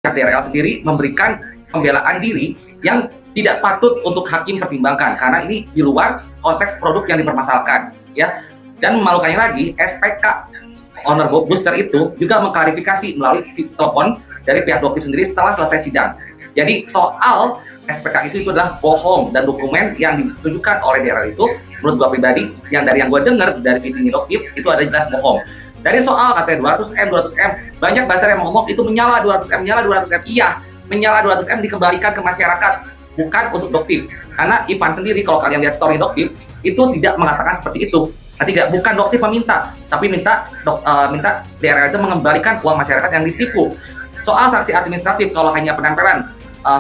DRL sendiri memberikan pembelaan diri yang tidak patut untuk hakim pertimbangkan karena ini di luar konteks produk yang dipermasalahkan, ya. Dan memalukannya lagi, SPK owner booster itu juga mengklarifikasi melalui telepon dari pihak Doktif sendiri setelah selesai sidang. Jadi soal SPK itu adalah bohong dan dokumen yang ditunjukkan oleh DRL itu menurut gua pribadi yang gua dengar dari video Doktif itu ada jelas bohong. Dari soal katanya 200M, banyak buzzer yang ngomong itu menyala 200M, iya, menyala 200M dikembalikan ke masyarakat, bukan untuk Doktif. Karena Ivan sendiri, kalau kalian lihat story Doktif, itu tidak mengatakan seperti itu. Bukan Doktif meminta, tapi minta DRL itu mengembalikan uang masyarakat yang ditipu. Soal sanksi administratif, kalau hanya penempelan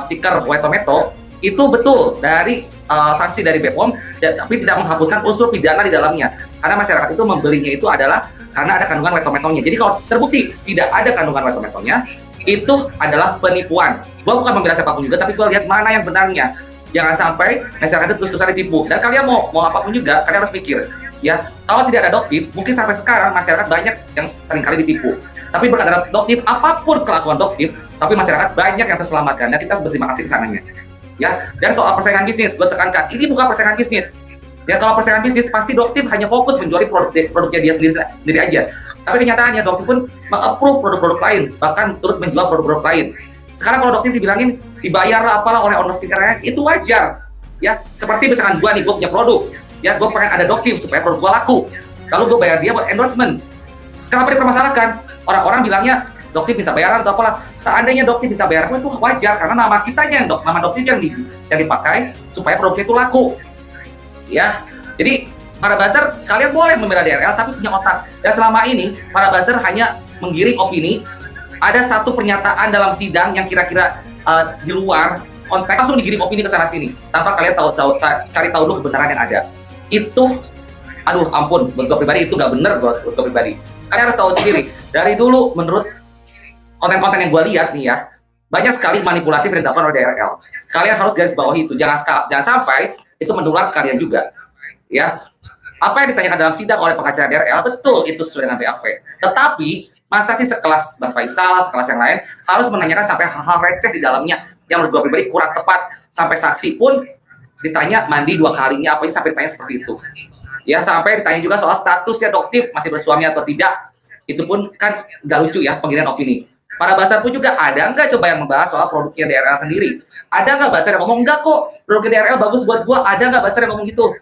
stiker White Tomato, itu betul dari sanksi dari BPOM, tapi tidak menghapuskan unsur pidana di dalamnya. Karena masyarakat itu membelinya itu adalah karena ada kandungan White Tomato-nya. Jadi kalau terbukti tidak ada kandungan White Tomato-nya, itu adalah penipuan. Gua bukan membela siapapun juga, tapi gua lihat mana yang benarnya. Jangan sampai masyarakat itu terus-terusan ditipu. Dan kalian mau apapun juga, kalian harus pikir, ya. Kalau tidak ada Doktif, mungkin sampai sekarang masyarakat banyak yang seringkali ditipu. Tapi berkat ada Doktif, apapun kelakuan Doktif, tapi masyarakat banyak yang terselamatkan. Dan kita harus berterima kasih kesananya. Ya. Dan soal persaingan bisnis, gue tekankan, ini bukan persaingan bisnis. Ya, kalau persaingan bisnis pasti Doktif hanya fokus menjual produknya dia sendiri aja. Tapi kenyataannya Doktif pun meng-approve produk-produk lain, bahkan turut menjual produk-produk lain. Sekarang kalau Doktif dibilangin dibayar lah apalah oleh owner skincare, itu wajar. Ya, seperti misalkan gua nih, gua punya produk, ya gua pengen ada Doktif supaya produk gua laku. Lalu gua bayar dia buat endorsement. Kenapa dipermasalahkan? Orang-orang bilangnya Doktif minta bayaran atau apalah. Seandainya Doktif minta bayaran itu wajar karena nama kitanya nama Doktif yang dipakai supaya produknya itu laku. Ya, jadi para buzzer, kalian boleh membela DRL tapi punya otak. Dan selama ini para buzzer hanya menggiring opini. Ada satu pernyataan dalam sidang yang kira-kira di luar konteks, langsung digiring opini ke sana sini tanpa kalian cari tahu dulu kebenaran yang ada. Itu, aduh ampun, buat gue pribadi itu nggak bener buat gue pribadi. Kalian harus tahu sendiri. Dari dulu menurut konten-konten yang gue lihat nih ya, banyak sekali manipulatif yang dilakukan oleh DRL. Kalian harus garis bawahi itu, jangan sampai itu menular kalian juga, ya. Apa yang ditanyakan dalam sidang oleh pengacara DRL betul itu sesuai dengan BAP. Tetapi masa sih sekelas Bang Faisal, sekelas yang lain harus menanyakan sampai hal-hal receh di dalamnya yang menurut gue pribadi kurang tepat. Sampai saksi pun ditanya mandi 2 kalinya, apa sampai ditanya seperti itu. Ya, sampai ditanya juga soal statusnya Doktif masih bersuami atau tidak. Itu pun kan nggak lucu ya penggiringan opini. Para buzzer pun juga ada nggak coba yang membahas soal produknya DRL sendiri? Ada nggak buzzer yang ngomong, enggak kok, produknya DRL bagus buat gua? Ada nggak buzzer yang ngomong gitu?